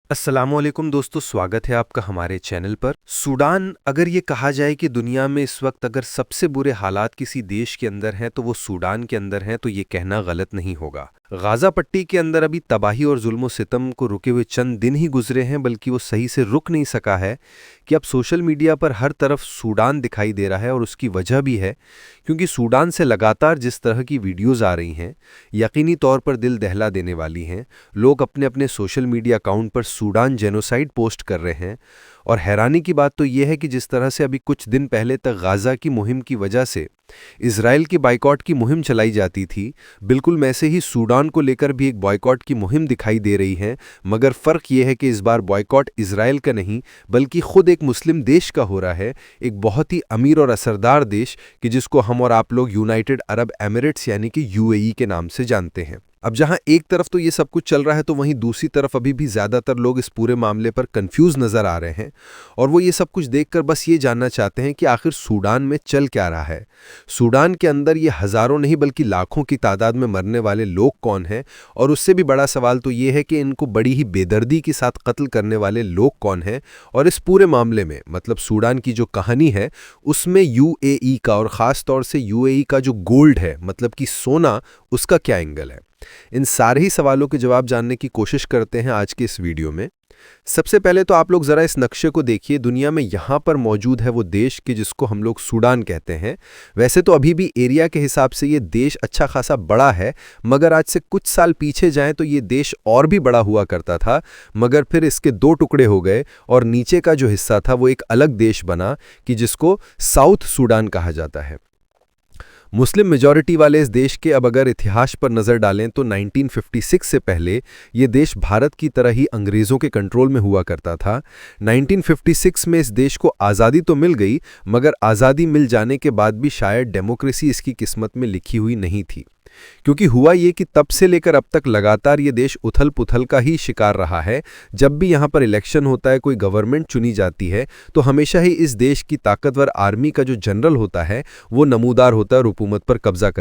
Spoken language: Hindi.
अस्सलामुअलैकुम दोस्तों, स्वागत है आपका हमारे चैनल पर। सूडान, अगर ये कहा जाए कि दुनिया में इस वक्त अगर सबसे बुरे हालात किसी देश के अंदर हैं तो वो सूडान के अंदर हैं, तो ये कहना गलत नहीं होगा। गाज़ा पट्टी के अंदर अभी तबाही और जुल्म सितम को रुके हुए चंद दिन ही गुजरे हैं, बल्कि वो सही से रुक नहीं सका है कि अब सोशल मीडिया पर हर तरफ सूडान दिखाई दे रहा है। और उसकी वजह भी है क्योंकि सूडान से लगातार जिस तरह की वीडियोज़ आ रही हैं, यकीनी तौर पर दिल दहला देने वाली हैं। लोग अपने अपने सोशल मीडिया अकाउंट पर सूडान जेनोसाइड पोस्ट कर रहे हैं। और हैरानी की बात तो यह है कि जिस तरह से अभी कुछ दिन पहले तक गाज़ा की मुहिम की वजह से इज़राइल की बाइकॉट की मुहिम चलाई जाती थी, बिल्कुल वैसे ही सूडान को लेकर भी एक बॉयकॉट की मुहिम दिखाई दे रही है। मगर फ़र्क यह है कि इस बार बॉयकॉट इज़राइल का नहीं, बल्कि खुद एक मुस्लिम देश का हो रहा है, एक बहुत ही अमीर और असरदार देश कि जिसको हम और आप लोग यूनाइटेड अरब एमिरेट्स यानी कि यूएई के नाम से जानते हैं। अब जहां एक तरफ तो ये सब कुछ चल रहा है, तो वहीं दूसरी तरफ अभी भी ज़्यादातर लोग इस पूरे मामले पर कंफ्यूज नज़र आ रहे हैं। और वो ये सब कुछ देखकर बस ये जानना चाहते हैं कि आखिर सूडान में चल क्या रहा है। सूडान के अंदर ये हज़ारों नहीं बल्कि लाखों की तादाद में मरने वाले लोग कौन हैं, और उससे भी बड़ा सवाल तो ये है कि इनको बड़ी ही बेदर्दी के साथ कत्ल करने वाले लोग कौन हैं। और इस पूरे मामले में मतलब सूडान की जो कहानी है, उसमें यूएई का और ख़ास तौर से यूएई का जो गोल्ड है मतलब कि सोना, उसका क्या एंगल है। इन सारे ही सवालों के जवाब जानने की कोशिश करते हैं आज के इस वीडियो में। सबसे पहले तो आप लोग ज़रा इस नक्शे को देखिए। दुनिया में यहाँ पर मौजूद है वो देश कि जिसको हम लोग सूडान कहते हैं। वैसे तो अभी भी एरिया के हिसाब से ये देश अच्छा खासा बड़ा है, मगर आज से कुछ साल पीछे जाएं तो ये देश और भी बड़ा हुआ करता था। मगर फिर इसके दो टुकड़े हो गए और नीचे का जो हिस्सा था वो एक अलग देश बना कि जिसको साउथ सूडान कहा जाता है। मुस्लिम मेजॉरिटी वाले इस देश के अब अगर इतिहास पर नज़र डालें तो 1956 से पहले ये देश भारत की तरह ही अंग्रेज़ों के कंट्रोल में हुआ करता था। 1956 में इस देश को आज़ादी तो मिल गई, मगर आज़ादी मिल जाने के बाद भी शायद डेमोक्रेसी इसकी किस्मत में लिखी हुई नहीं थी। क्योंकि हुआ ये कि तब से लेकर अब तक लगातार ये देश उथल पुथल का ही शिकार रहा है। जब भी यहाँ पर इलेक्शन होता है, कोई गवर्नमेंट चुनी जाती है, तो हमेशा ही इस देश की ताकतवर आर्मी का जो जनरल होता है वो नमूदार होता है और हुकूमत पर कब्जा कर